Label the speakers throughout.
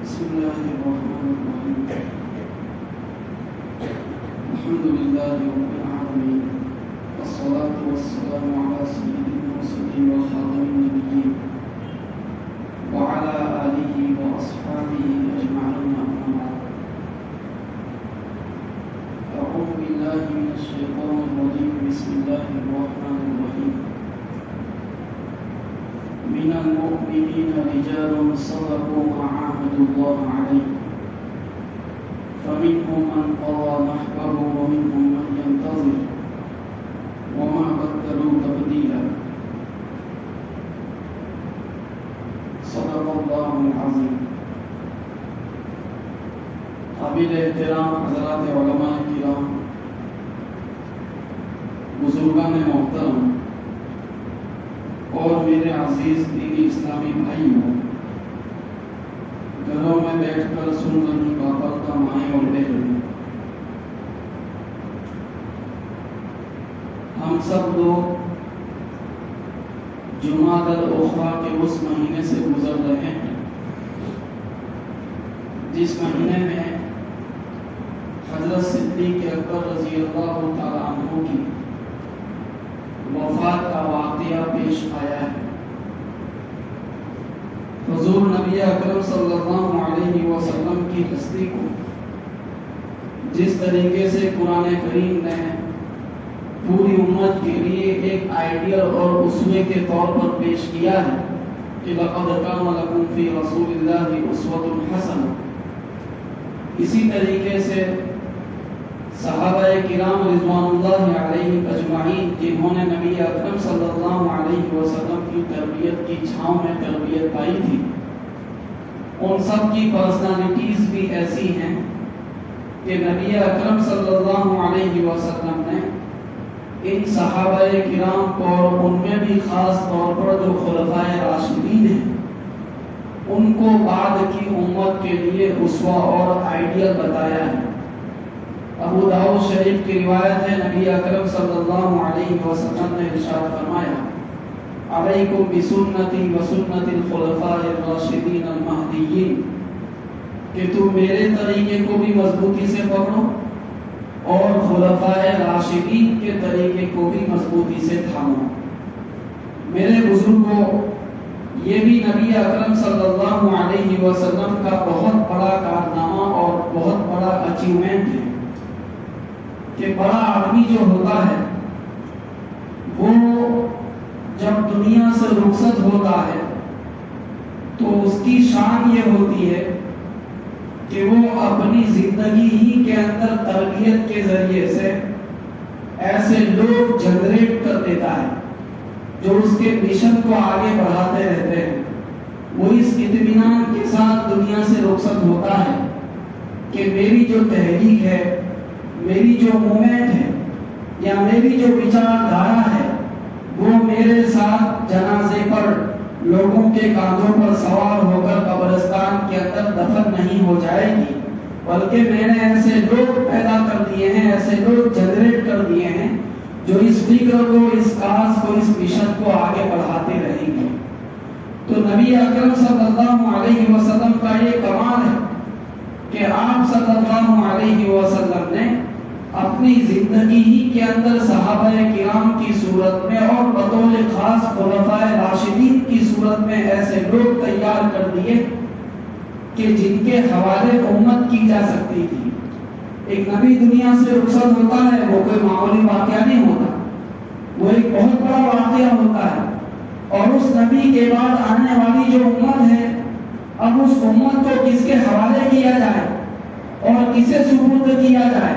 Speaker 1: بسم الله الرحمن الرحيم. الحمد لله رب العالمين، والصلاة والسلام على سيد المرسلين وخاتم النبيين وعلى آله وأصحابه أجمعين، أما بعد. أعوذ بالله من الشيطان الرجيم. بسم الله الرحمن الرحيم. من المؤمنين رجال صدقوا ما عاهدوا الله عليه، فمنهم من قضى نحبه ومنهم من ينتظر وما بدلوا تبديلا. صدق الله العظيم. قابل احترام حضرات علماء کرام، بزرگان محترم اور میرے عزیز دینی اسلامی بھائیوں، گھروں میں بیٹھ کر سن رہی باپردہ مائیں اور بہنیں، ہم سب لوگ جمادی الاخری کے اس مہینے سے گزر رہے ہیں جس مہینے میں حضرت صدیق اکبر رضی اللہ تعالیٰ عنہ کی وفات کا واقعہ پیش آیا ہے۔ حضور نبی اکرم صلی اللہ علیہ وسلم کی ہستی کو جس طریقے سے قرآن کریم نے پوری امت کے لیے ایک آئیڈیل اور اسوے کے طور پر پیش کیا ہے کہ لَقَدْ كَانَ لَكُمْ فِي رَسُولِ اللَّهِ أُسْوَةٌ حَسَنَةٌ، اسی طریقے سے صحابہ کرام رضوان اللہ علیہ اجمعین جنہوں نے نبی اکرم صلی اللہ علیہ وسلم کی تربیت کی چھاؤں میں تربیت پائی تھی، ان سب کی پرسنالٹیز بھی ایسی ہیں کہ نبی اکرم صلی اللہ علیہ وسلم نے ان صحابہ کرام کو اور ان میں بھی خاص طور پر جو خلفائے راشدین ہیں ان کو بعد کی امت کے لیے اسوہ اور آئیڈیل بتایا ہے۔ ابو داؤد شریف کی روایت ہے، نبی اکرم صلی اللہ علیہ وسلم نے ارشاد فرمایا، علیکم بسنتی وسنت الخلفاء الراشدین المہدیین، کہ تم میرے طریقے کو بھی مضبوطی سے پکڑو اور خلفاء راشدین کے طریقے کو بھی مضبوطی سے تھامو۔ میرے بزرگوں، یہ بھی نبی اکرم صلی اللہ علیہ وسلم کا بہت بڑا کارنامہ اور بہت بڑا اچیومنٹ ہے کہ بڑا آدمی جو ہوتا ہے وہ جب دنیا سے رخصت ہوتا ہے تو اس کی شان یہ ہوتی ہے کہ وہ اپنی زندگی ہی کے اندر تربیت کے ذریعے سے ایسے لوگ جنریٹ کر دیتا ہے جو اس کے مشن کو آگے بڑھاتے رہتے ہیں۔ وہ اس اطمینان کے ساتھ دنیا سے رخصت ہوتا ہے کہ میری جو تحریک ہے، میری جو مومنٹ ہے یا میری جو وچار دھارا ہے وہ میرے ساتھ جنازے پر لوگوں کے کاندھوں پر سوار ہو کر قبرستان کے اندر دفن نہیں ہو جائے گی، بلکہ میں نے ایسے لوگ پیدا کر دیے ہیں، ایسے لوگ جنریٹ کر دیے ہیں جو اس فکر کو، اس کاز کو، اس مشن کو آگے بڑھاتے رہیں گے۔ تو نبی اکرم صلی اللہ علیہ وسلم کا یہ کمال ہے کہ آپ صلی اللہ علیہ وسلم نے اپنی زندگی ہی کے اندر صحابہ کرام کی صورت میں اور بطور خاص خلفائے راشدین کی صورت میں ایسے لوگ تیار کر دیے کہ جن کے حوالے امت کی جا سکتی تھی۔ ایک نبی دنیا سے رخصت ہوتا ہے، وہ کوئی معمولی واقعہ نہیں ہوتا، وہ ایک بہت بڑا واقعہ ہوتا ہے، اور اس نبی کے بعد آنے والی جو امت ہے، اب اس امت کو کس کے حوالے کیا جائے اور کسے سپرد کیا جائے،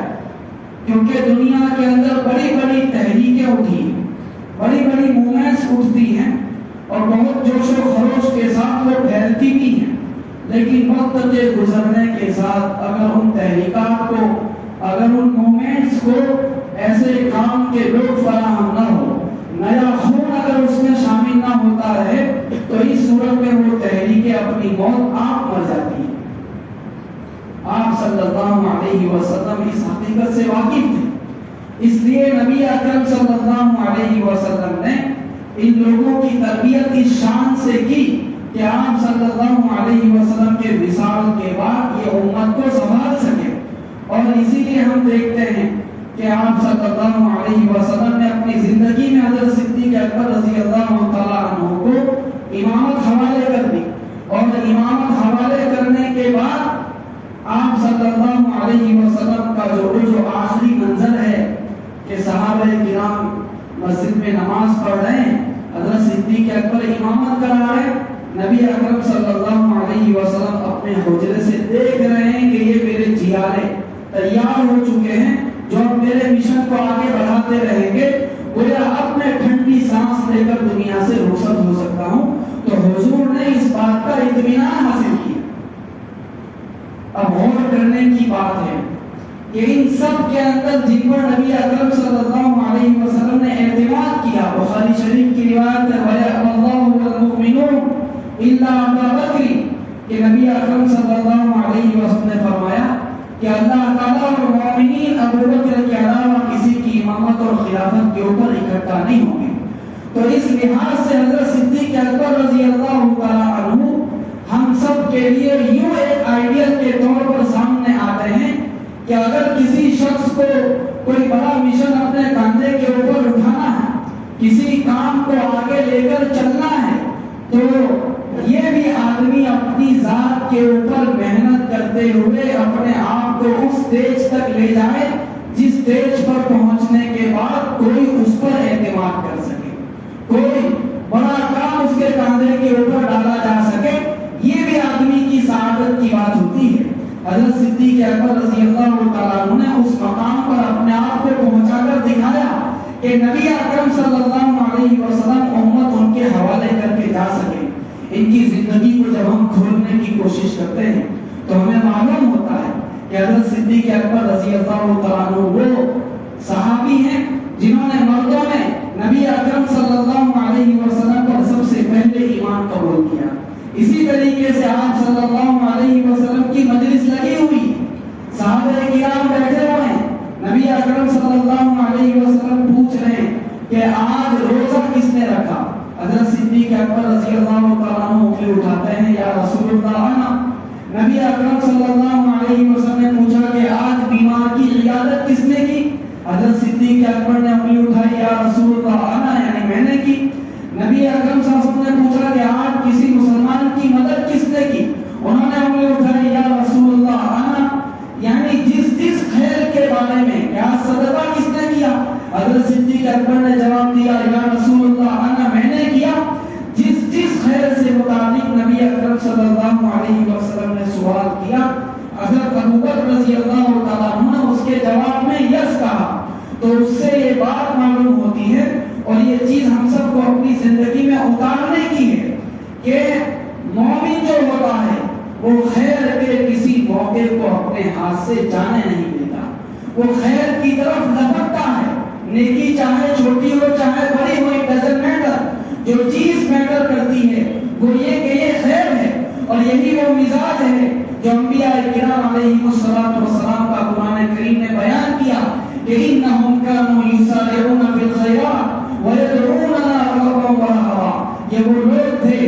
Speaker 1: کیونکہ دنیا کے اندر بڑی بڑی تحریکیں اٹھی، بڑی بڑی موومنٹس اٹھتی ہیں اور بہت جوش و خروش کے ساتھ وہ پھیلتی بھی ہیں، لیکن وقت کے گزرنے کے ساتھ اگر ان تحریکات کو، اگر ان موومنٹس کو ایسے کام کے لوگ فراہم نہ ہو، نیا خون اگر اس میں شامل نہ ہوتا رہے تو اس صورت میں وہ تحریکیں اپنی موت آپ مر جاتی ہیں۔ آپ صلی اللہ علیہ وسلم اس حقیقت سے واقف تھے، اس لیے نبی اکرم صلی اللہ علیہ وسلم نے ان لوگوں کی تربیت اس شان سے کی کہ آپ صلی اللہ علیہ وسلم کے وصال کے لیے ہم دیکھتے ہیں کہ آپ صلی اللہ علیہ وسلم نے اپنی زندگی میں حضرت صدیق اکبر رضی اللہ تعالیٰ عنہ کو امامت حوالے کر دی، اور امامت حوالے کرنے کے بعد آپ صلی اللہ علیہ وسلم کا جو آخری منظر ہے کہ صحابہ کرام مسجد میں نماز پڑھ رہے ہیں، حضرت صدیق اکبر امامت کرا رہے ہیں، نبی اکرم صلی اللہ علیہ وسلم اپنے حجرے سے دیکھ رہے ہیں کہ یہ میرے جیارے تیار ہو چکے ہیں جو اب میرے مشن کو آگے بڑھاتے رہیں گے، گویا اب میں ٹھنڈی سانس لے کر دنیا سے رخصت ہو سکتا ہوں۔ تو حضور نے اس بات کا اطمینان حاصل کیا۔ اب غور کرنے کی بات ہے کہ ان سب کے اندر جن پر نبی اکرم صلی اللہ علیہ وسلم نے اعتماد کیا، بخاری شریف کی روایت ہے وَيَأْبَى اللَّهُ وَالْمُؤْمِنُونَ إِلَّا أَبَا بَكْرٍ، کہ نبی اکرم صلی اللہ علیہ وسلم نے فرمایا کہ اللہ تعالیٰ اور مومنین ابو بکر کے علاوہ کسی کی امامت اور خلافت کے اوپر اکٹھا نہیں ہوں گے۔ تو اس لحاظ سے حضرت صدیق اکبر رضی اللہ تعالیٰ عنہ ہم سب کے لیے یوں ایک آئیڈیل کے طور پر سامنے آتے ہیں کہ اگر کسی شخص کو کوئی بڑا مشن اپنے کاندھے کے اوپر اٹھانا ہے، کسی کام کو آگے لے کر چلنا ہے، تو یہ بھی آدمی اپنی ذات کے اوپر محنت کرتے ہوئے اپنے آپ کو اس سٹیج تک لے جائے جس سٹیج پر پہنچنے کے بعد کوئی اس پر اعتماد کر سکے، کوئی بڑا کام اس کے کاندھے کے اوپر ڈالا جا سکے۔ یہ بھی آدمی کی سعادت کی بات ہوتی ہے۔ حضرت صدیق اکبر رضی اللہ تعالیٰ عنہ نے اس مقام پر اپنے آپ کو پہنچا کر دکھایا کہ نبی اکرم صلی اللہ علیہ وسلم امت ان کے حوالے کر کے جا سکے۔ ان کی زندگی کو جب ہم کھولنے کی کوشش کرتے ہیں تو ہمیں معلوم ہوتا ہے کہ حضرت صدیق اکبر رضی اللہ تعالیٰ عنہ وہ صحابی ہیں جنہوں نے مردوں میں نبی اکرم صلی اللہ علیہ وسلم پر سب سے پہلے ایمان قبول کیا۔ اسی طریقے سے آپ صلی اللہ علیہ وسلم کی مجلس لگی ہوئی، صحابہ کرام بیٹھے ہوئے ہیں، نبی اکرم صلی اللہ علیہ وسلم پوچھ رہے ہیں کہ آج روزہ کس نے رکھا؟ حضرت صدیق اکبر رضی اللہ تعالیٰ عنہ انگلی اٹھاتے ہیں، یا رسول اللہ انا۔ نبی اکرم صلی اللہ علیہ وسلم نے پوچھا کہ آج بیمار کی عیادت کس نے کی؟ حضرت صدیق اکبر نے انگلی اٹھائی، یا رسول اللہ انا، یعنی میں نے کی۔ نبی اکرم صلی اللہ علیہ وسلم نے پوچھا کہ آج کسی مسلمان کی مدد کس نے کی؟ انہوں نے انگلی اٹھائی، یا رسول اللہ انا، یعنی جس خیر کے بارے میں، کیا صدقہ کس نے کیا؟ حضرت صدیق اکبر نے جواب دیا، یا رسول اللہ انا، میں نے کیا۔ جس خیر سے متعلق نبی اکرم صلی اللہ علیہ وسلم نے سوال کیا، حضرت ابو بکر رضی اللہ تعالیٰ عنہ نے اس کے جواب میں یس کہا، تو اس سے یہ بات معلوم ہوتی ہے اور یہ چیز ہم سب کو اپنی زندگی میں اتارنے کی ہے کہ مومن جو ہوتا ہے وہ خیر کے کسی موقع کو اپنے ہاتھ سے جانے نہیں دیتا، وہ خیر کی طرف لپکتا ہے، نیکی چاہے چھوٹی ہو چاہے بڑی ہو، اٹ ڈزنٹ میٹر۔ جو چیز میٹر کرتی ہے وہ یہ کہ یہ خیر ہے، اور یہی وہ مزاج ہے جو انبیاء کرام علیہ السلام کا قرآن کریم نے بیان کیا کہ انہم کانوا یسارعون فی الخیرات ویدعوننا رغبا ورہبا۔ یہ وہ لوگ تھے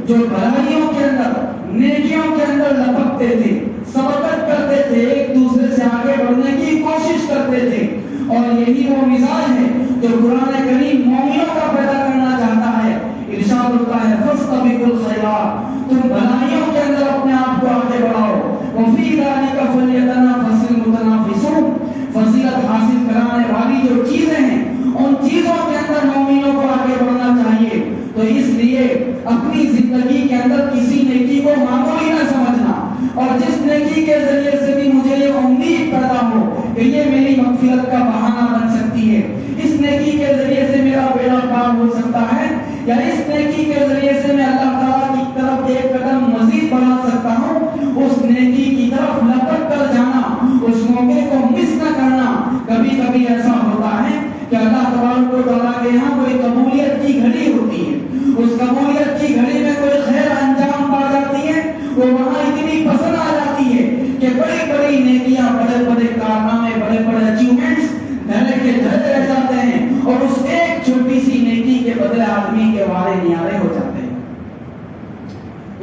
Speaker 1: جو بھلائیوں کے اندر، نیکیوں کے اندر لپکتے تھے، سبقت کرتے تھے، ایک دوسرے سے آگے بڑھنے کی کوشش کرتے تھے، اور یہی وہ مزاج ہے جو قرآن کریم مومنوں کا پیدا کرنا چاہتا ہے۔ ارشاد ہوتا ہے فاستبقوا الخیرات، تم بھلائیوں کے اندر اپنے آپ کو آگے بڑھاؤ، وفی ذلک فلیتنافس المتنافسون، فضیلت حاصل کرانے والی جو چیزیں ہیں ان چیزوں کے اندر مومنوں کو آگے بڑھنا چاہیے۔ تو اس لیے اپنی زندگی کے اندر کسی نیکی کو معمولی نہ سمجھنا، اور جس نیکی کے ذریعے سے بھی مجھے یہ امید پیدا ہو کہ یہ میری مغفرت کا بہانہ بن سکتی ہے، اس نیکی کے ذریعے سے میرا بیڑا پار ہو سکتا ہے، یا اس نیکی کے ذریعے سے میں اللہ تعالیٰ کی طرف ایک قدم مزید بڑھا سکتا ہوں، اس نیکی کی طرف لپک کر جانا، اس موقع کو مس نہ کرنا۔ کبھی کبھی ایسا ہوتا ہے کہ اللہ تبارک و تعالیٰ کے یہاں کوئی قبولیت کی گھڑی ہوتی ہے، اس قبولیت کی گھڑی میں کوئی خیر انجام پا جاتی ہے، وہ وہاں اتنی پسند آ جاتی ہے کہ بڑی بڑی نیکیاں، بڑے بڑے کارنامے، بڑے بڑے اچیومنٹس دھرے کے دھرے رہ جاتے ہیں، اور اس ایک چھوٹی سی نیکی کے بدلے آدمی کے وارے نیارے ہو جاتے ہیں۔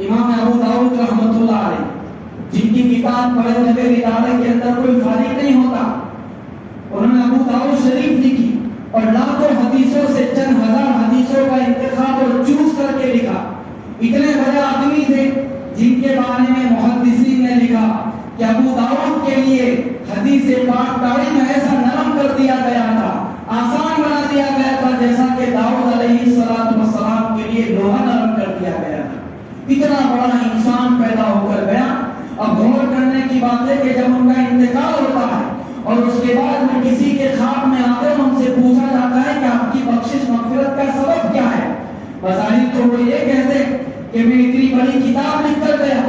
Speaker 1: امام ابو داؤد رحمۃ اللہ علیہ، جن کی کتاب پڑھے بغیر ادارے کے اندر کوئی فارغ نہیں ہوتا، انہوں نے ابو داؤد شریف لکھی اور لاکھوں حدیثوں سے چند ہزار حدیثوں کا انتخاب اور چوز کر کے لکھا. اتنے بڑے آدمی تھے جن کے بارے میں محدثین نے لکھا کہ ابو داؤد کے لیے حدیث پاک تعلیم ایسا نرم کر دیا گیا تھا, آسان بنا دیا گیا تھا, جیسا کہ داؤد علیہ السلام کے لیے لوہا نرم کر دیا گیا تھا. اتنا بڑا انسان پیدا ہو کر گیا. اب غور کرنے کی بات ہے کہ جب ان کا انتقال ہوتا ہے اور اس کے بعد میں کسی کے خواب میں آتے ہیں, ان سے پوچھا جاتا ہے کہ آپ کی بخشش مغفرت کا سبب کیا ہے. بظاہر تو وہ یہ کہتے کہ میں اتنی بڑی کتاب لکھ کر گیا,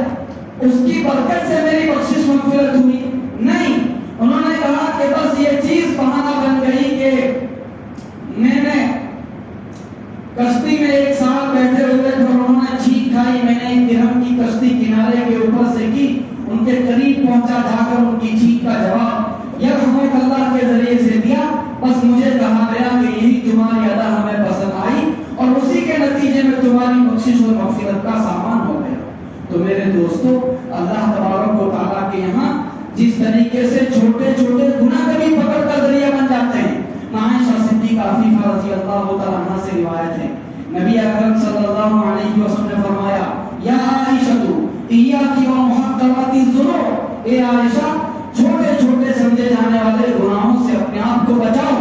Speaker 1: اس کی برکت سے میری بخشش مغفرت ہوئی. نہیں, انہوں نے کہا کہ بس یہ چیز بہانہ بن گئی کہ میں نے کشتی میں ایک سال بیٹھے ہوئے تھے, انہوں نے چھینک کھائی, میں نے ایک درہم کی کشتی کنارے کے اوپر سے کی, ان کے قریب پہنچا, جا کر ان کی چھینک کا جواب یرحمک اللہ کے ذریعے سے دیا. بس مجھے کہا گیا کہ یہی تمہاری ادا ہمیں پسند آئی اور اسی کے نتیجے میں تمہاری بخشش اور مغفرت کا سامان ہو گیا. تو میرے دوستو, اللہ تبارک و تعالیٰ کے یہاں جس طریقے سے چھوٹے چھوٹے گناہ کبھی پکڑ کا ذریعہ بن جاتے ہیں. عائشہ صدیقہ عفیفہ رضی اللہ تعالیٰ عنہا سے روایت ہے, نبی اکرم صلی اللہ علیہ وسلم نے فرمایا, یا عائشہ ایاکی و محقرات الذنوب, اے عائشہ چھوٹے چھوٹے سمجھے جانے والے گناہوں سے اپنے آپ کو بچاؤ.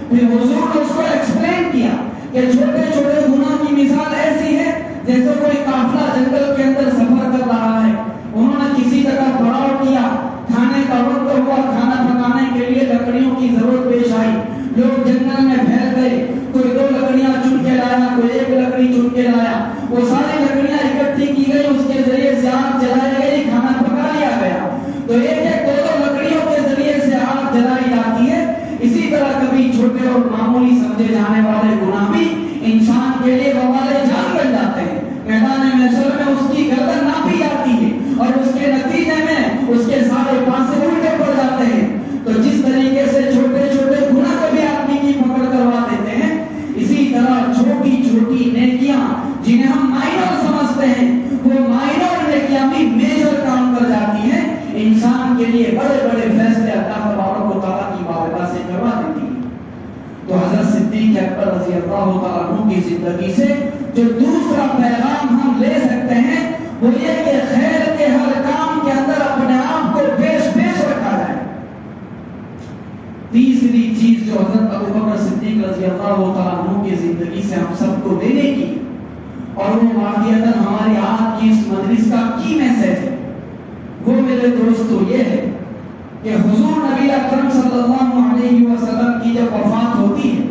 Speaker 1: پھر حضور نے اس کو ایکسپلین کیا کہ چھوٹے چھوٹے گناہ کی مثال ایسی ہے جیسے کوئی قافلہ جنگل کے اندر سفر کر رہا ہے, انہوں نے کسی جگہ پڑاؤ کیا, کھانے کا وقت ہوا, کھانا پکانے کے لیے لکڑیوں کی ضرورت پیش آئی, لوگ جنگل میں پھیل گئے, کوئی 2 لکڑیاں چن کے لایا, کوئی 1 لکڑی چن کے لایا, وہ ساری لکڑیاں اکٹھی کی گئی, اس کے ذریعے سے آگ جلائی گئی, کھانا پکا لیا گیا. تو ایک ایک 2 لکڑیوں کے ذریعے سے آگ جلائی جاتی ہے. اسی طرح کبھی چھوٹے اور معمولی سمجھے جانے والے گناہ بھی انسان کے لیے وبال جان بن جاتے ہیں. میدان محشر میں اس کی گردن ناپی جاتی ہے اور اس کے نتیجے میں اس کے سارے پاسے الٹے پڑ جاتے ہیں. تو جس طریقے سے چھوٹے چھوٹے گناہ کبھی آدمی کی پکڑ کروا دیتے ہیں, اسی طرح چھوٹی چھوٹی نیکیاں جنہیں ہم مائنر سمجھتے ہیں, وہ مائنر نیکیاں بھی میجر کام کر جاتی ہیں, انسان کے لیے بڑے بڑے فیصلے اللہ تبارک و تعالیٰ کی بارگاہ سے کروا دیتی ہیں. تو حضرت صدیق اکبر رضی اللہ تعالیٰ عنہ کی زندگی سے جو دوسرا پیغام ہم لے سکتے ہیں وہ یہ کہ خیر کے ہر کام کے اندر اپنے آپ کو پیش رکھا جائے. تیسری چیز جو حضرت ابوبکر صدیق رضی اللہ تعالیٰ عنہ کی زندگی سے ہم سب کو لینے کی, اور وہ واقعتاً ہماری آج کی اس مجلس کا کی میسج ہے, وہ میرے دوستو یہ ہے کہ حضور نبی اکرم صلی اللہ علیہ وسلم کی جب وفات ہوتی ہے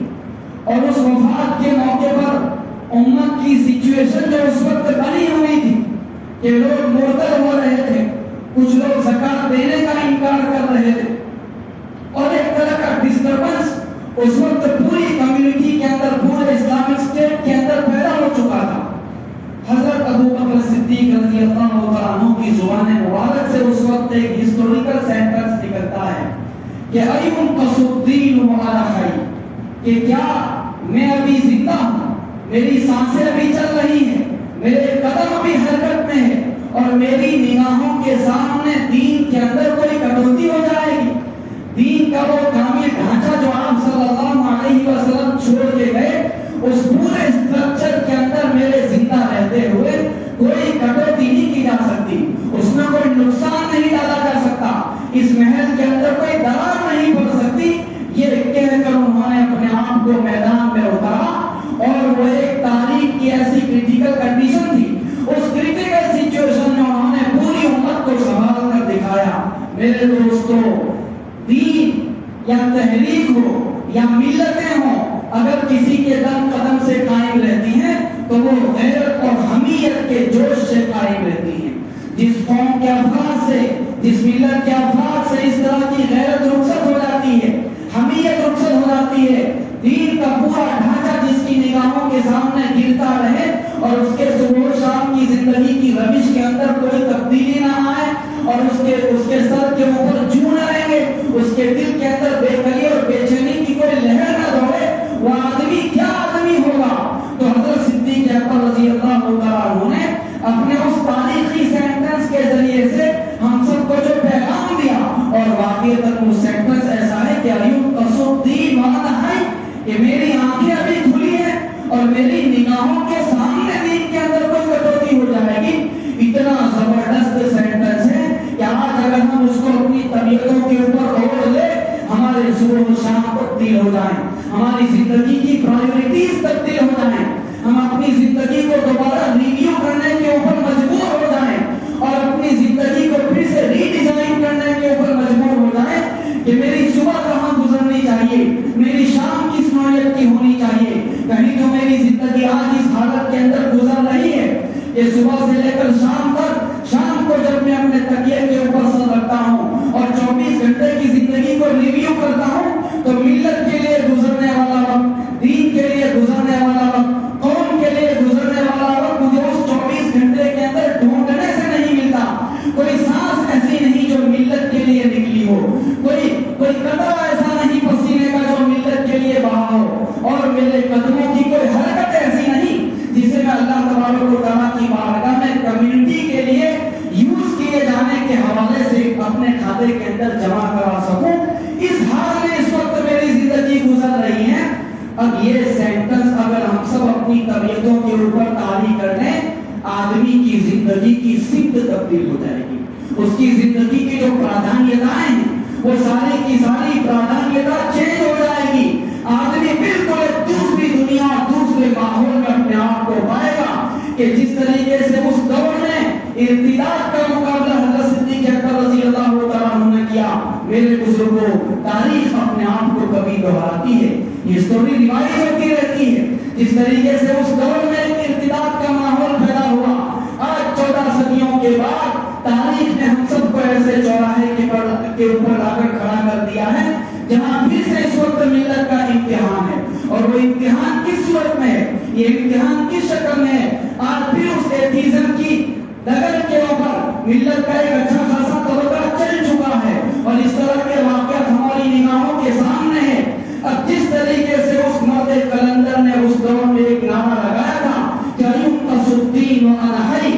Speaker 1: اور اس وفات کے موقع پر امت کی سچویشن جو اس وقت بنی ہوئی تھی کہ لوگ مرتد ہو رہے تھے, کچھ لوگ زکات دینے کا انکار کر رہے تھے, اور ایک طرح کا ڈسٹربنس اس وقت پوری کمیونٹی کے اندر, پورے اسلامک اسٹیٹ کے اندر پیدا ہو چکا تھا. حضرت ابوبکر صدیق رضی اللہ تعالیٰ عنہ کی زبان مبارک سے اس وقت ایک ہسٹوریکل سینٹنس نکلتا ہے کہ ایوم قصدین وعلا حی, کہ کیا میں ابھی زندہ ہوں, میری سانسیں ابھی چل رہی ہیں, میرے قدم ابھی حرکت میں ہے, اور میری نگاہوں کے سامنے دین کے اندر کوئی کٹوتی ہو جائے گی. دین کا وہ کامل ڈھانچہ جو آپ صلی اللہ علیہ وسلم چھوڑ کے گئے, اس پورے اسٹرکچر کے اندر میرے زندہ رہتے ہوئے کوئی کٹوتی نہیں کی جا سکتی, اس میں کوئی نقصان نہیں ڈالا جا سکتا, اس محل کے اندر کوئی درار نہیں پڑ سکتی. یہ کہہ کر انہوں نے اپنے آپ کو میدان میں اتارا, اور وہ ایک تاریخ کی ایسی کریٹیکل کنڈیشن تھی, اس کریٹیکل سچویشن میں انہوں نے پوری امت کو سنبھال کر دکھایا. میرے دوستو, دین یا تحریک ہو یا ملتیں ہوں, اگر کسی کے دم قدم سے قائم رہتی ہیں تو وہ غیرت اور حمیت کے جوش سے قائم رہتی ہیں. جس قوم کے افراد سے, جس ملت کے افراد سے اس طرح کی غیرت رخصت ہو جاتی ہے, حمیت رخصت ہو جاتی ہے, دین کا پورا ڈھانچہ جس کی نگاہوں کے سامنے گرتا رہے اور اس کے صبح و شام کی زندگی کی روش کے اندر کوئی تبدیلی نہ آئے, اور اس کے سر کے اوپر جو نہ رہیں گے, اس کے دل کے اندر بے قلی اور بے چینی کی کوئی لہر نہ دوڑے, وہ آدمی کیا آدمی ہوگا. تو حضرت صدیق اکبر رضی اللہ تعالیٰ عنہ نے اپنے اس تاریخی سینٹنس کے ذریعے سے ہم سب کو جو پیغام دیا, اور واقعتاً وہ سینٹنس ایسا ہے کہ ایوب کہ میری آنکھیں ابھی کھلی ہیں اور میری نگاہوں کے سامنے دین کے اندر کوئی کٹوتی ہو جائے گی. اتنا زبردست سینٹنس ہے کہ آج اگر ہم اس کو اپنی طبیعتوں کے اوپر اوڑھ لے, ہمارے صبح و شام تبدیل ہو جائیں, ہماری زندگی کی پرائیورٹیز تبدیل ہو جائیں, ہم اپنی زندگی کو دوبارہ ریویو کرنے کے اوپر مجبور ہو جائیں اور اپنی زندگی کو پھر سے ری ڈیزائن کرنے کے اوپر مجبور ہو جائیں کہ میری صبح کہاں گزرنی چاہیے, میری شام کس نوعیت کی ہونی چاہیے. کہیں تو میری زندگی آج اس حالت کے اندر گزر رہی ہے کہ صبح سے لے کر شام تک, شام کو جب میں اپنے تکیے کے اوپر سر رکھتا ہوں اور 24 گھنٹے کی زندگی کو ریویو کرتا ہوں, تو ملت کے لیے گزرنے والا وقت, دین کے لیے گزرنے والا وقت, قوم کے لیے گزرنے والا وقت مجھے اس 24 گھنٹے کے اندر ڈھونڈنے سے نہیں ملتا. کوئی سانس ایسی نہیں جو ملت کے لیے نکلی ہو, کوئی قطرہ ایسا نہیں پسینے کا جو ملت کے لیے بہا ہو, اور میرے قدموں کی کوئی حرکت ایسی نہیں جسے میں اللہ تبارک و تعالیٰ کی بارگاہ میں کمیونٹی کے لیے یوز کیے جانے کے حوالے سے اپنے کھاتے کے اندر جمع کرا سکوں. اس حال میں اس وقت میری زندگی گزر رہی ہے. اب یہ سینٹنس اگر ہم سب اپنی طبیعتوں کے اوپر طاری کر لیں, آدمی کی زندگی کی سمت تبدیل ہو جائے گی. اس کی زندگی کی جو پرادھانیتائیں ہیں وہ ساری کی ساری پرادھانیتا چینج ہو جائے گی. آدمی بالکل ایک دوسری دنیا, دوسرے ماحول میں اپنے آپ کو پائے گا کہ جس طریقے سے اس دور میں ارتداد کا مقابلہ حضرت صدیق اکبر رضی اللہ تعالیٰ عنہ نے کیا. میرے بزرگوں, تاریخ اپنے آپ کو کبھی دہراتی ہے, یہ اسٹوری ریوائز ہوتی رہتی ہے. جس طریقے سے اس دور میں ارتداد کا ماحول پیدا ہوا, آج 14 صدیوں کے بعد تاریخ نے ہم سب کو ایسے چوراہے کے اوپر لا کر کھڑا کر دیا ہے جہاں پھر سے اس وقت ملت کا امتحان ہے. اور وہ امتحان کس صورت میں ہے, یہ امتحان کس شکل میں ہے. آج پھر اس ایتھیزم کی ڈگر کے اوپر ملت کا ایک اچھا خاصا طبقہ چل چکا ہے اور اس طرح کے واقعات ہماری نگاہوں کے سامنے ہے. اب جس طریقے سے اس مرد کلندر نے اس دور میں ایک نعرہ لگایا تھا کہ یونقص الدین وانا حی,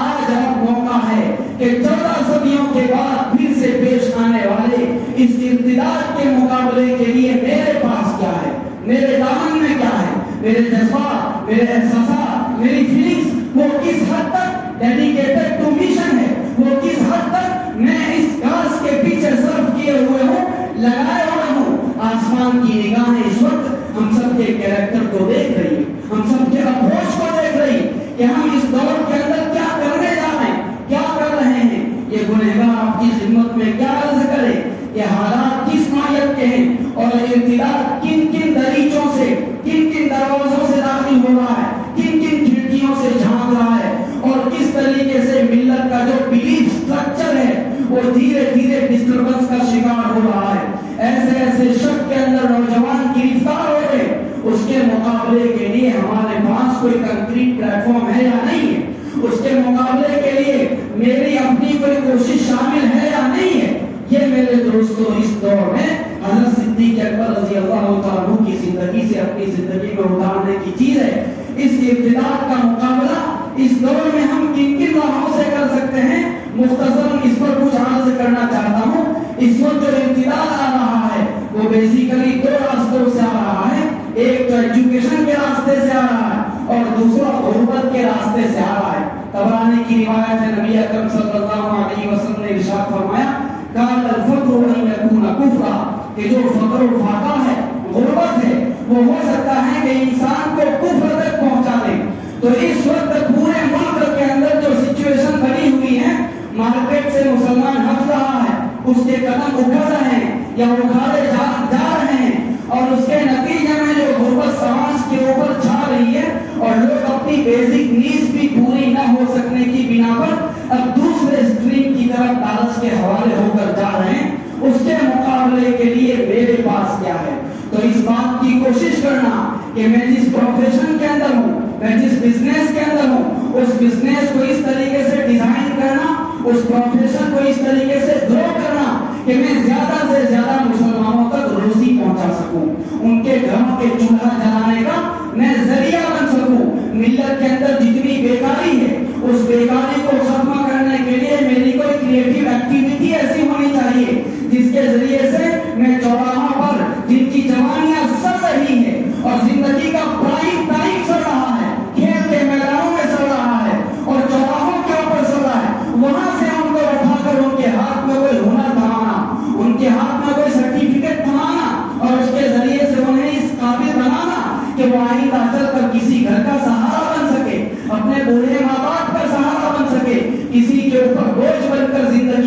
Speaker 1: آج اب موقع ہے کہ 14 صدیوں کے بعد پھر سے پیش آنے والے اس ارتداد کے مقابلے کے لیے میرے پاس کیا ہے, میرے دامن میں کیا ہے, میرے جذبات, میرے احساسات, میری فیلنگز وہ کس حد تک ڈیڈیکیٹڈ ٹو مشن ہے, وہ کس حد تک میں اس کاز کے پیچھے صرف کیے ہوئے ہوں, لگائے ہوئے ہوں. آسمان کی نگاہیں اس وقت ہم سب کے کیریکٹر کو دیکھ رہی, ہم سب کے اپروچ کو دیکھ رہی کہ ہم اس دور کے اندر کیا کرنے جا رہے ہیں, کیا کر رہے ہیں. یہ گنہگار آپ کی خدمت میں کیا عرض کرے کہ حالات کس نوعیت کے ہیں اور ارتداد کن کن دریچوں سے, کن کن دروازوں سے داخل ہو رہا ہے, کن کن کھڑکیوں سے جھانک رہا ہے, اور کس طریقے سے ملت کا جو بلیف سٹرکچر ہے وہ دھیرے دھیرے ڈسٹربنس کا شکار ہو رہا ہے. ایسے ایسے شک کے اندر نوجوان گرفتار ہو رہے, اس کے مقابلے کے لیے ہمارے پاس کوئی کنکریٹ پلیٹ فارم ہے یا نہیں ہے, اس کے مقابلے کے لیے میری اپنی کوئی کوشش شامل ہے یا نہیں ہے. یہ میرے دوستوں اس دور میں حضرت صدیق اکبر رضی اللہ تعالیٰ عنہ کی زندگی سے اپنی زندگی میں اتارنے کی چیز ہے. اس ارتداد کا مقابلہ اس دور میں ہم کن کن راہوں سے کر سکتے ہیں, مختصراً اس پر کچھ عرض کرنا چاہتا ہوں. اس وقت جو ارتداد آ رہا ہے وہ بیسیکلی 2 راستوں سے آ رہا ہے. ایک تو ایجوکیشن کے راستے سے آ رہا ہے اور دوسرا غربت کے راستے سے آ رہا ہے. طبرانی کی روایت ہے, نبی اکرم صلی اللہ علیہ وسلم نے ارشاد فرمایا کان الفقر ان یکون کفرا, کہ جو فقر و فاقہ ہے, غربت ہے, وہ ہو سکتا ہے کہ انسان کو کفر تک پہنچا دے. تو اس وقت پورے ملک کے اندر جو سچویشن بنی ہوئی ہے, مارکیٹ سے مسلمان ہٹ رہا ہے, اس کے قدم اکھڑ رہے ہیں یا اکھاڑے جا رہے ہیں, اور اس کے نتیجے میں جو غربت سماج کے اوپر چھا رہی ہے اور لوگ اپنی بیسک نیڈز بھی پوری نہ ہو سکنے کی بنا پر اب دوسرے اسٹریم کی طرف لالچ کے حوالے ہو کر جا رہے ہیں, اس کے مقابلے کے لیے میرے پاس کیا ہے. تو اس بات کی کوشش کرنا کہ میں جس پروفیشن کے اندر ہوں, میں جس بزنس کے اندر ہوں, اس بزنس کو اس طریقے سے ڈیزائن کرنا, اس پروفیشن کو اس طریقے سے گرو کرنا کہ میں زیادہ سے زیادہ مسلمانوں تک روزی پہنچا سکوں, ان کے گھروں کے چولہا جلانے کا میں ذریعہ بن سکوں. ملت کے اندر جتنی بیکاری ہے اس بیکاری کو ختم کرنے کے لیے میری کوئی کریٹیو ایکٹیویٹی ایسی ہونی چاہیے جس کے ذریعے سے میں چوراہوں پر جن کی جوانیاں سڑ رہی ہے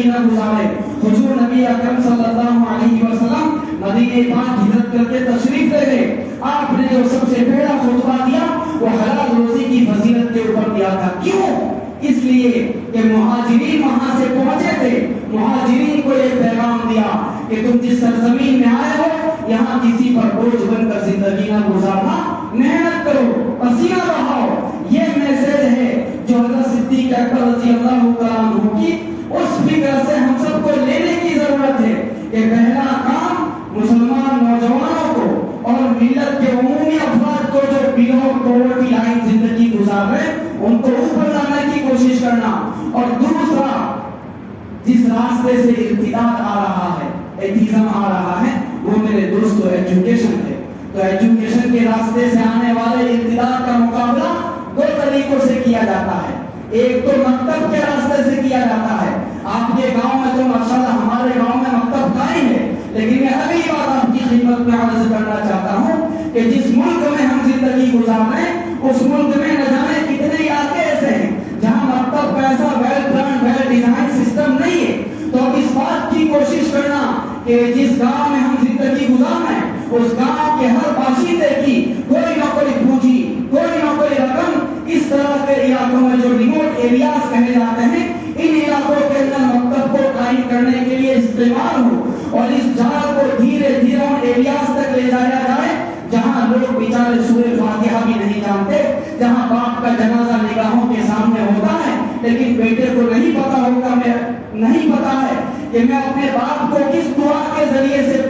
Speaker 1: زندگی نہ گزارے. حضور نبی اکرم صلی اللہ علیہ وسلم مدینے پاک ہجرت کر کے تشریف لے گئے. آپ نے جو سب سے پہلا خطبہ دیا وہ حلال روزی کی فضیلت کے اوپر دیا تھا. کیوں؟ اس لیے کہ مہاجرین وہاں سے پہنچے تھے. مہاجرین کو ایک پیغام دیا کہ تم جس سرزمین میں آئے ہو یہاں کسی پر بوجھ بن کر زندگی نہ گزارنا, محنت کرو, پسینہ بہاؤ. یہ میسج ہے جو حضرت صدیق اکبر رضی اللہ تعالیٰ عنہ کی اس فکر سے ہم سب کو لینے کی ضرورت ہے کہ پہلا کام مسلمان نوجوانوں کو اور ملت کے عمومی افراد کو جو بلو پاورٹی لائن زندگی گزار رہے ان کو اوپر لانے کی کوشش کرنا. اور دوسرا, جس راستے سے ارتداد آ رہا ہے, ایتھیزم آ رہا ہے, وہ میرے دوستو ایجوکیشن ہے. تو ایجوکیشن کے راستے سے آنے والے ارتداد کا مقابلہ دو طریقوں سے کیا جاتا ہے. ایک تو مکتب کے راستے سے کیا جاتا ہے. آپ کے گاؤں میں تو ماشاءاللہ ہمارے گاؤں میں مکتب قائم ہے, لیکن میں اگلی بات آپ کی خدمت میں عرض کرنا چاہتا ہوں کہ جس ملک میں ہم زندگی گزار رہے ہیں اس ملک میں نہ جانے کتنے علاقے ایسے ہیں جہاں مکتب کا ایسا well plan well design system نہیں ہے. تو اب اس بات کی کوشش کرنا کہ جس گاؤں میں ہم زندگی گزار رہے ہیں اس گاؤں کے ہر باشندے کی کوئی نہ کوئی پونجی, کوئی نہ کوئی رقم اس طرح کے علاقوں میں جو ریموٹ ایریاز کہے جاتے ہیں ان علاقوں کے اندر مکتب کو قائم کرنے کے لیے استعمال ہو اور اس جال کو دھیرے دھیرے ان ایریاز تک لے جایا جائے جہاں لوگ بیچارے سورہ فاتحہ بھی نہیں جانتے, جہاں باپ کا جنازہ نگاہوں کے سامنے ہوتا ہے لیکن بیٹے کو نہیں پتا ہوگا, نہیں پتا ہے کہ میں اپنے باپ کو کس دعا کے ذریعے سے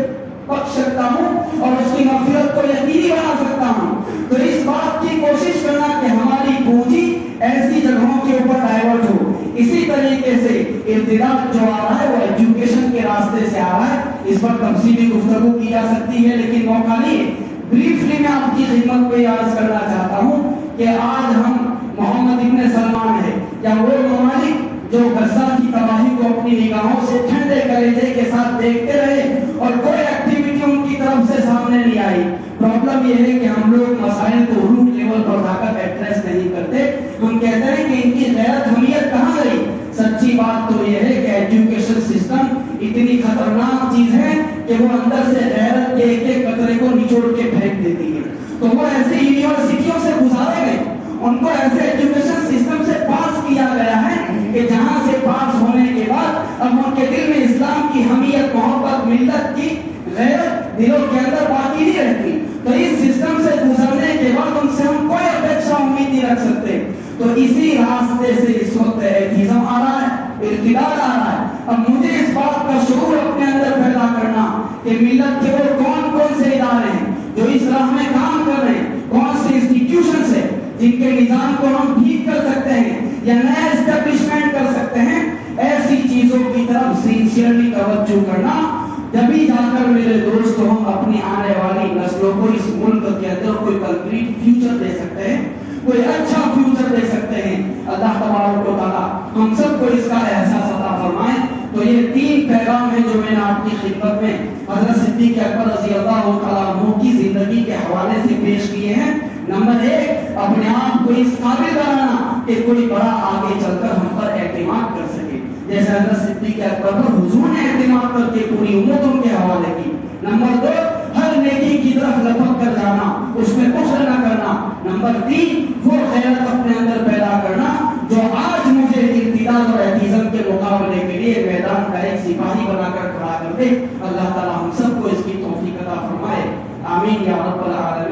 Speaker 1: بخش سکتا ہوں اور اس کی مغفرت کو یقینی بنا سکتا ہوں. تو اس بات کی کوشش کرنا کہ ہماری پونجی ایسی جگہوں کے اوپر ڈائیورٹ ہو. اسی طریقے سے ارتداد جو آ رہا ہے وہ ایجوکیشن کے راستے سے آ رہا ہے. اس پر تفصیلی گفتگو کی جا سکتی ہے لیکن موقع نہیں ہے. بریفلی میں آپ کی خدمت پہ عرض کرنا چاہتا ہوں کہ آج ہم محمد ابن سلمان ہے یا وہ ممالک جو غزہ کی تباہی کو اپنی نگاہوں سے ٹھنڈے کلیجے کے ساتھ دیکھتے رہے اور کوئی ایکٹیویٹی ان کی طرف سے سامنے نہیں آئی. پرابلم یہ ہے کہ ہم لوگ مسائل کو روٹ لیول پر جا کر ایڈریس نہیں کرتے. ہم کہتے ہیں کہ ان کی غیرت حمیت کہاں گئی. سچی بات تو یہ ہے کہ ایجوکیشن سسٹم اتنی خطرناک چیز ہے کہ وہ اندر سے غیرت کے ایک ایک قطرے کو نچوڑ کے پھینک دیتی ہے. تو وہ ایسے یونیورسٹیوں سے گزارے گئے, ان کو ایسے ایجوکیشن سسٹم سے پاس کیا گیا ہے کہ جہاں سے پاس ہونے کے بعد اب ان کے دل میں اسلام کی حمیت, محبت, ملت کی غیرت دلوں کے اندر باقی نہیں رہتی. تو اس سسٹم سے گزرنے کے بعد ان سے ہم کوئی اپیکشا امید نہیں رکھ سکتے. تو اسی راستے سے اس وقت ایتھیزم آ رہا ہے, ارتداد آ رہا ہے. اب مجھے اس بات کا شعور اپنے اندر پیدا کرنا کہ ملت کے وہ کون کون سے ادارے ہیں جو اس راہ میں کام کر رہے ہیں, کون سے انسٹیٹیوشنز ہیں جن کے نظام کو ہم ٹھیک کر سکتے ہیں یا نیا اسٹیبلشمنٹ کر سکتے ہیں. ایسی چیزوں کی طرف سنسیئرلی توجہ کرنا, جبھی جا کر میرے دوستوں ہم اپنی آنے والی نسلوں کو اس ملک کے اندر کوئی کنکریٹ فیوچر دے سکتے ہیں, کوئی اچھا فیوچر دے سکتے ہیں. اللہ تبارک و تعالیٰ ہم سب کو اس کا احساس عطا فرمائے. تو یہ تین پیغام ہیں جو میں نے آپ کی خدمت میں حضرت صدیق اکبر رضی اللہ تعالیٰ عنہ کی زندگی کے حوالے سے پیش کیے ہیں. نمبر ایک, اپنے آپ کو اس قابل بنانا کہ کوئی بڑا آگے چل کر ہم پر اعتماد کر سکے, جیسے حضرت صدیق اکبر پر حضور نے اعتماد کر کے پوری امت ان کے حوالے کی. نمبر دو, ہر نیکی کی طرف لپک کر جانا, اس میں بخل نہ کرنا. نمبر تین, وہ غیرت اپنے اندر پیدا کرنا جو آج مجھے ارتداد اور ایتھیزم کے مقابلے کے لیے میدان کا ایک سپاہی بنا کر کھڑا کر دے. اللہ تعالی ہم سب کو اس کی توفیق عطا فرمائے. آمین یا رب العالمین.